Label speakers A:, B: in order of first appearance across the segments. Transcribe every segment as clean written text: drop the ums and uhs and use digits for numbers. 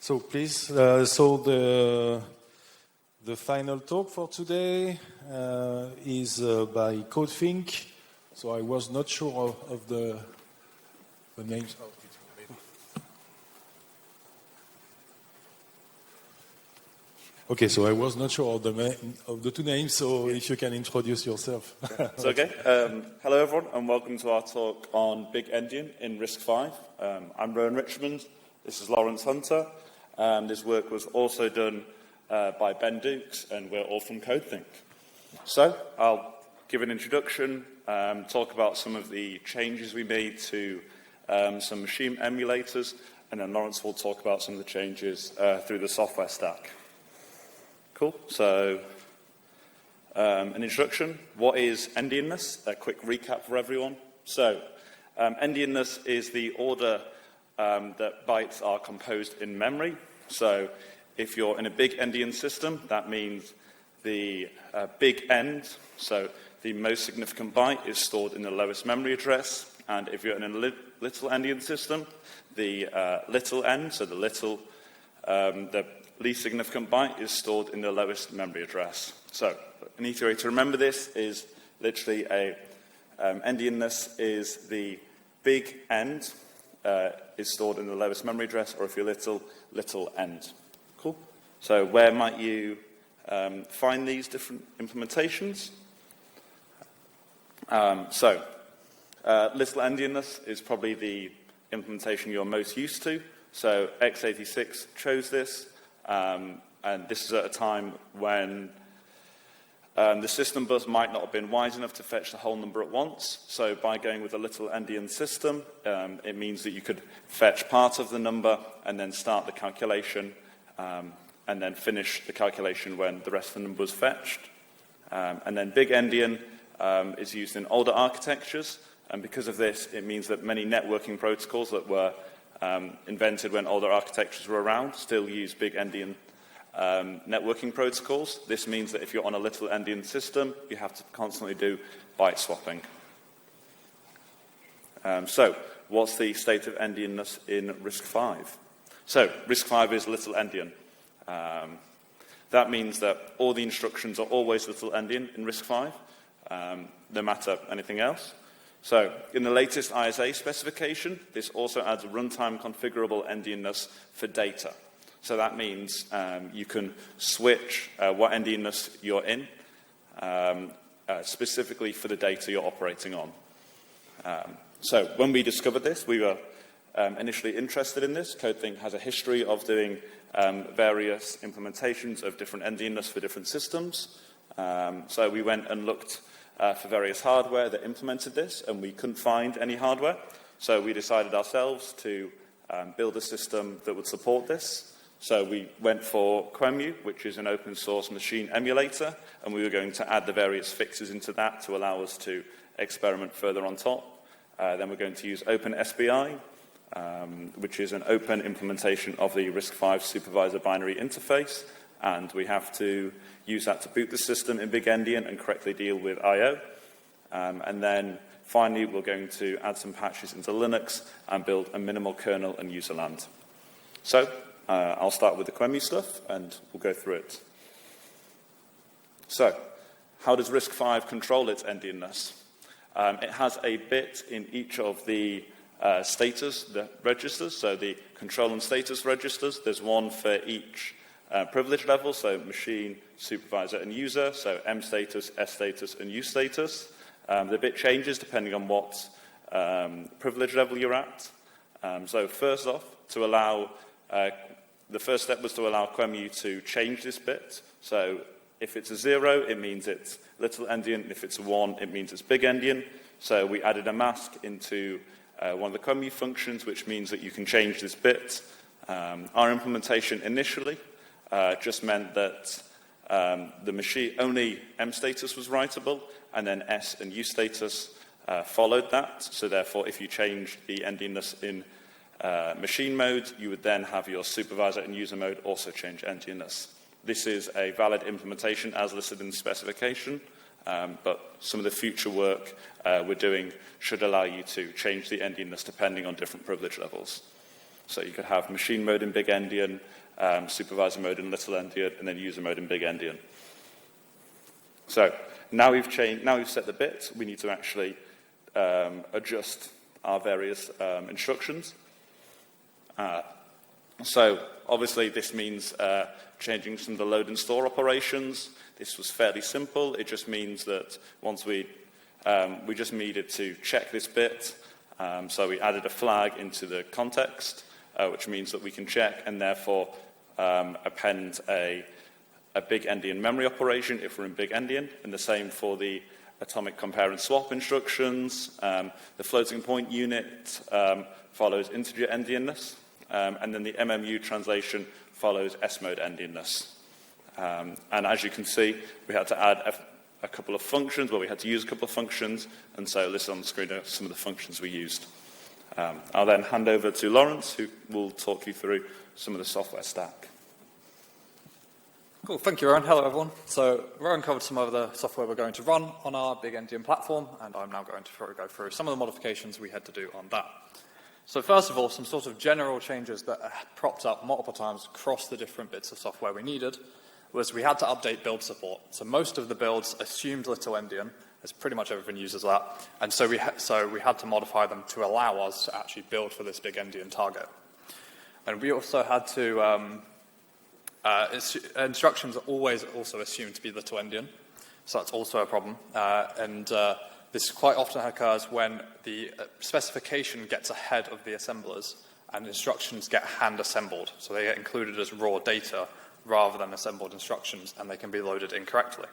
A: So please, the final talk for today is by Codethink. So I was not sure of the names. Okay, so I was not sure of the two names, so if you can introduce yourself.
B: It's okay. Hello, everyone, and welcome to our talk on big-endian in RISC-V. I'm Roan Richmond. This is Lawrence Hunter. This work was also done by Ben Dooks, and we're all from Codethink. So I'll give an introduction, talk about some of the changes we made to some machine emulators, and then Lawrence will talk about some of the changes through the software stack. Cool. So, an introduction. What is endianness? A quick recap for everyone. So, endianness is the order that bytes are composed in memory. So, if you're in a big-endian system, that means the big end, so the most significant byte, is stored in the lowest memory address. And if you're in a little-endian system, the little end, so the least significant byte, is stored in the lowest memory address. So an easy way to remember this is literally endianness is the big end is stored in the lowest memory address, or if you're little end. Cool. So where might you find these different implementations? Little endianness is probably the implementation you're most used to. So x86 chose this. And this is at a time when the system bus might not have been wise enough to fetch the whole number at once. So by going with a little endian system, it means that you could fetch part of the number and then start the calculation and then finish the calculation when the rest of the number was fetched. And then big-endian is used in older architectures. And because of this, it means that many networking protocols that were invented when older architectures were around still use big-endian networking protocols. This means that if you're on a little-endian system, you have to constantly do byte swapping. So what's the state of endianness in RISC-V? So RISC-V is little-endian. That means that all the instructions are always little-endian in RISC-V, no matter anything else. So, in the latest ISA specification, this also adds runtime-configurable endianness for data. So that means you can switch what endianness you're in, specifically for the data you're operating on. So, when we discovered this, we were initially interested in this. Codethink has a history of doing various implementations of different endianness for different systems. So we went and looked for various hardware that implemented this, and we couldn't find any hardware. So we decided ourselves to build a system that would support this. So we went for QEMU, which is an open source machine emulator, and we were going to add the various fixes into that to allow us to experiment further on top. Then we're going to use OpenSBI, which is an open implementation of the RISC-V supervisor binary interface. And we have to use that to boot the system in big-endian and correctly deal with I/O. And then finally, we're going to add some patches into Linux and build a minimal kernel and user land. So I'll start with the QEMU stuff, and we'll go through it. So how does RISC-V control its endianness? It has a bit in each of the status, the registers, so the control and status registers. There's one for each privilege level, so machine, supervisor, and user, so M status, S status, and U status. The bit changes depending on what privilege level you're at. So first off, the first step was to allow QEMU to change this bit. So if it's a 0, it means it's little-endian. If it's a 1, it means it's big-endian. So we added a mask into one of the QEMU functions, which means that you can change this bit. Our implementation initially just meant that the machine only M status was writable, and then S and U status followed that. So therefore, if you change the endianness in machine mode, you would then have your supervisor and user mode also change endianness. This is a valid implementation as listed in the specification, but some of the future work we're doing should allow you to change the endianness depending on different privilege levels. So you could have machine mode in big-endian, supervisor mode in little-endian, and then user mode in big-endian. So now we've set the bit, we need to actually adjust our various instructions. So obviously this means changing some of the load and store operations. This was fairly simple. It just means that once we just needed to check this bit, so we added a flag into the context, which means that we can check and therefore append a big-endian memory operation if we're in big-endian, and the same for the atomic compare and swap instructions. The floating point unit follows integer endianness, and then the MMU translation follows S-mode endianness. And as you can see, we had to add a couple of functions, we had to use a couple of functions, and so listed on the screen are some of the functions we used. I'll then hand over to Lawrence, who will talk you through some of the software stack.
C: Cool, thank you, Roan. Hello, everyone. So Roan covered some of the software we're going to run on our big-endian platform, and I'm now going to go through some of the modifications we had to do on that. So first of all, some sort of general changes that propped up multiple times across the different bits of software we needed was we had to update build support. So most of the builds assumed little-endian, as pretty much everything uses that, and so we had to modify them to allow us to actually build for this big-endian target. And we also had to, instructions are always also assumed to be little-endian, so that's also a problem. This quite often occurs when the specification gets ahead of the assemblers and instructions get hand-assembled, so they get included as raw data rather than assembled instructions, and they can be loaded incorrectly.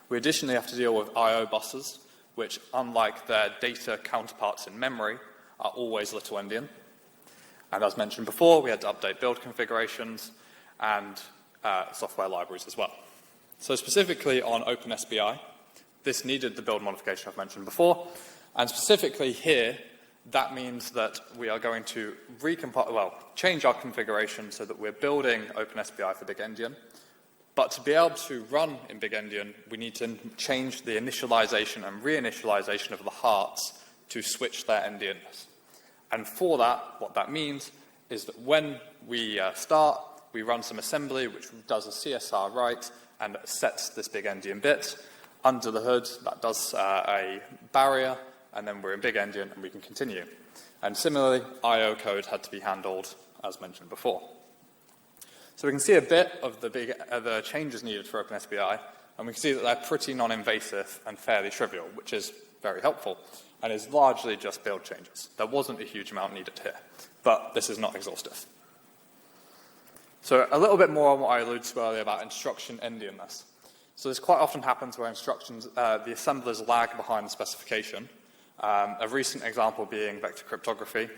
C: We additionally have to deal with I/O buses, which, unlike their data counterparts in memory, are always little-endian. And as mentioned before, we had to update build configurations and software libraries as well. So specifically on OpenSBI, this needed the build modification I've mentioned before, and specifically here, that means that we are going to change our configuration so that we're building OpenSBI for big-endian. But to be able to run in big-endian, we need to change the initialization and reinitialization of the hearts to switch their endianness. And for that, what that means is that when we start, we run some assembly which does a CSR write and sets this big-endian bit. Under the hood, that does a barrier, and then we're in big-endian and we can continue. And similarly, I/O code had to be handled as mentioned before. So we can see a bit of the changes needed for OpenSBI, and we can see that they're pretty non-invasive and fairly trivial, which is very helpful, and is largely just build changes. There wasn't a huge amount needed here, but this is not exhaustive. So a little bit more on what I alluded to earlier about instruction endianness. So this quite often happens where instructions, the assemblers lag behind the specification. A recent example being vector cryptography,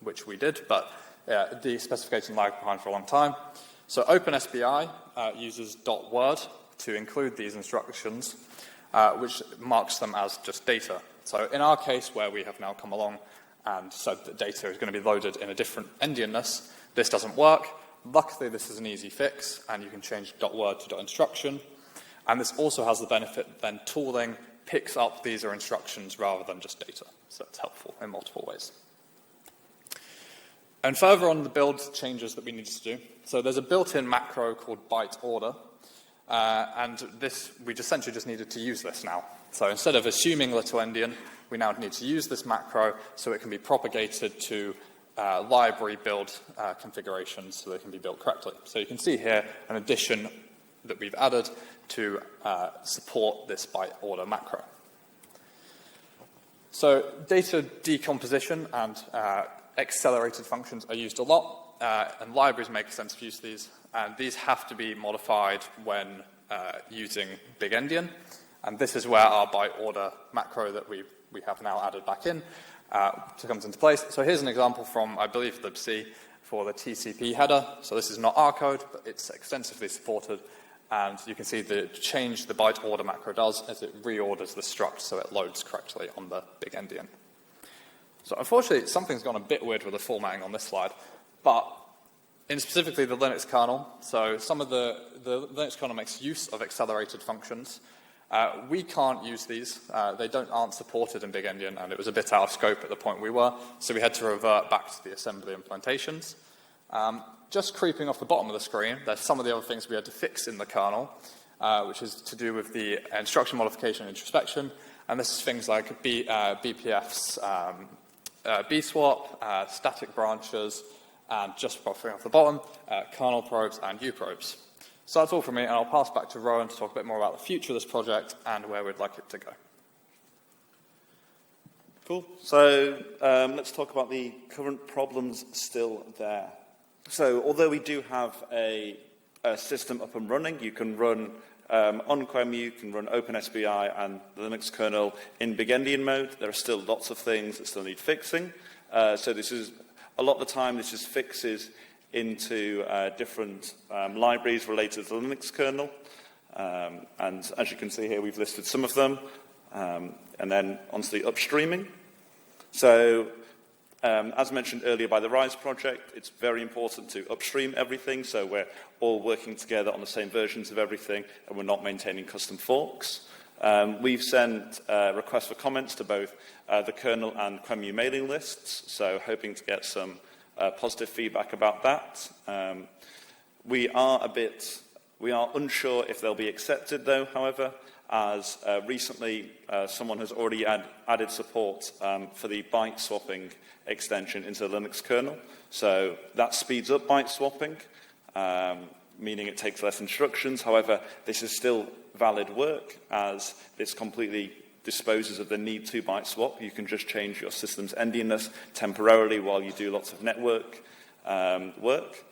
C: which we did, but the specification lagged behind for a long time. So OpenSBI uses .word to include these instructions, which marks them as just data. So in our case, where we have now come along and said that data is going to be loaded in a different endianness, this doesn't work. Luckily, this is an easy fix, and you can change .word to .instruction. And this also has the benefit that then tooling picks up these are instructions rather than just data. So it's helpful in multiple ways. And further on the build changes that we need to do. So there's a built-in macro called byte order, and this we essentially just needed to use this now. So instead of assuming little-endian, we now need to use this macro so it can be propagated to library build configurations so they can be built correctly. So you can see here an addition that we've added to support this byte order macro. So data decomposition and accelerated functions are used a lot, and libraries make sense to use these, and these have to be modified when using big-endian, and this is where our byte order macro that we have now added back in comes into place. So here's an example from, I believe, libc for the TCP header. So this is not our code, but it's extensively supported, and you can see the change the byte order macro does as it reorders the struct so it loads correctly on the big-endian. So unfortunately, something's gone a bit weird with the formatting on this slide, but in specifically the Linux kernel, so some of the Linux kernel makes use of accelerated functions, We can't use these. They aren't supported in big-endian, and it was a bit out of scope at the point we were, so we had to revert back to the assembly implementations. Just creeping off the bottom of the screen, there's some of the other things we had to fix in the kernel, which is to do with the instruction modification and introspection, and this is things like BPFs, BSwap, static branches, and just buffering off the bottom, kernel probes and U probes. So that's all from me, and I'll pass back to Roan to talk a bit more about the future of this project and where we'd like it to go.
B: Cool. So let's talk about the current problems still there. So although we do have a system up and running, you can run on QEMU, you can run OpenSBI and the Linux kernel in big-endian mode. There are still lots of things that still need fixing. So this is, a lot of the time, this is fixes into different libraries related to the Linux kernel. And as you can see here, we've listed some of them. And then onto the upstreaming. So as mentioned earlier by the RISE project, it's very important to upstream everything, so we're all working together on the same versions of everything, and we're not maintaining custom forks. We've sent requests for comments to both the kernel and QEMU mailing lists, so hoping to get some positive feedback about that. We are unsure if they'll be accepted, though, however, as recently someone has already added support for the byte swapping extension into the Linux kernel. So that speeds up byte swapping, meaning it takes less instructions. However, this is still valid work, as this completely disposes of the need to byte swap. You can just change your system's endianness temporarily while you do lots of network work.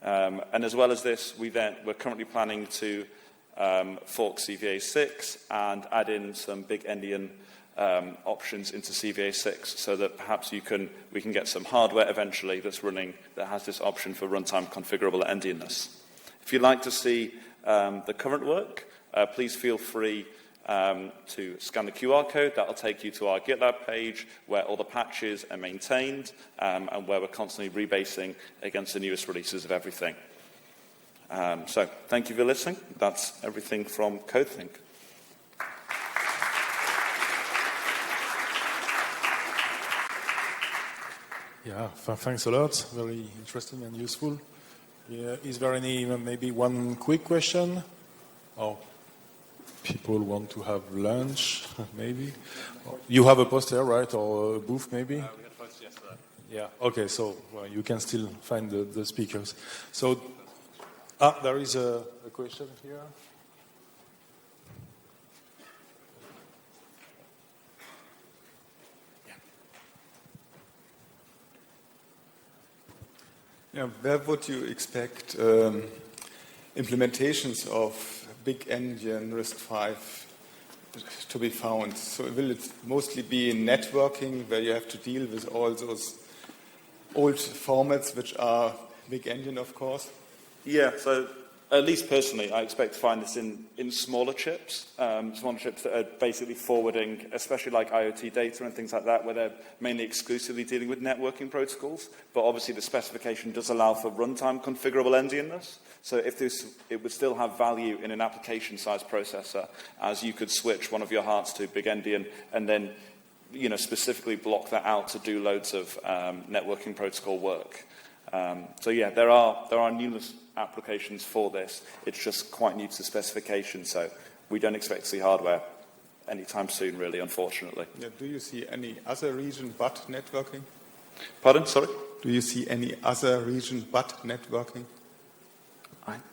B: And as well as this, we're currently planning to fork CVA6 and add in some big-endian options into CVA6, so that perhaps we can get some hardware eventually that's running that has this option for runtime-configurable endianness. If you'd like to see the current work, please feel free to scan the QR code. That'll take you to our GitLab page where all the patches are maintained and where we're constantly rebasing against the newest releases of everything. So thank you for listening. That's everything from Codethink.
A: Yeah, thanks a lot. Very interesting and useful. Yeah, is there any, maybe one quick question? Oh, people want to have lunch, maybe? You have a poster, right, or a booth, maybe?
C: We had a poster yesterday.
A: Yeah, okay, so well, you can still find the speakers. So, there is a question here.
D: Yeah, where would you expect implementations of big-endian RISC-V to be found? So will it mostly be in networking, where you have to deal with all those old formats, which are big-endian, of course?
B: Yeah, so at least personally, I expect to find this in smaller chips that are basically forwarding, especially like IoT data and things like that, where they're mainly exclusively dealing with networking protocols. But obviously the specification does allow for runtime-configurable endianness. So if it would still have value in an application-sized processor, as you could switch one of your hearts to big-endian and then specifically block that out to do loads of networking protocol work. So yeah, there are numerous applications for this. It's just quite new to the specification, so we don't expect to see hardware anytime soon, really, unfortunately.
D: Yeah, do you see any other region but networking?
B: Pardon, sorry?
D: Do you see any other region but networking?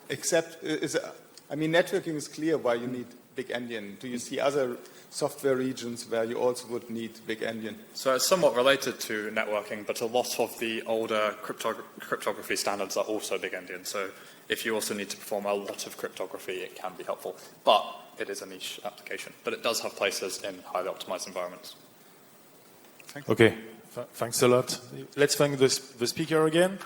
D: Except, networking is clear why you need big-endian. Do you see other software regions where you also would need big-endian?
C: So it's somewhat related to networking, but a lot of the older cryptography standards are also big-endian. So if you also need to perform a lot of cryptography, it can be helpful. But it is a niche application. But it does have places in highly optimized environments.
A: Okay, thanks a lot. Let's thank the speaker again.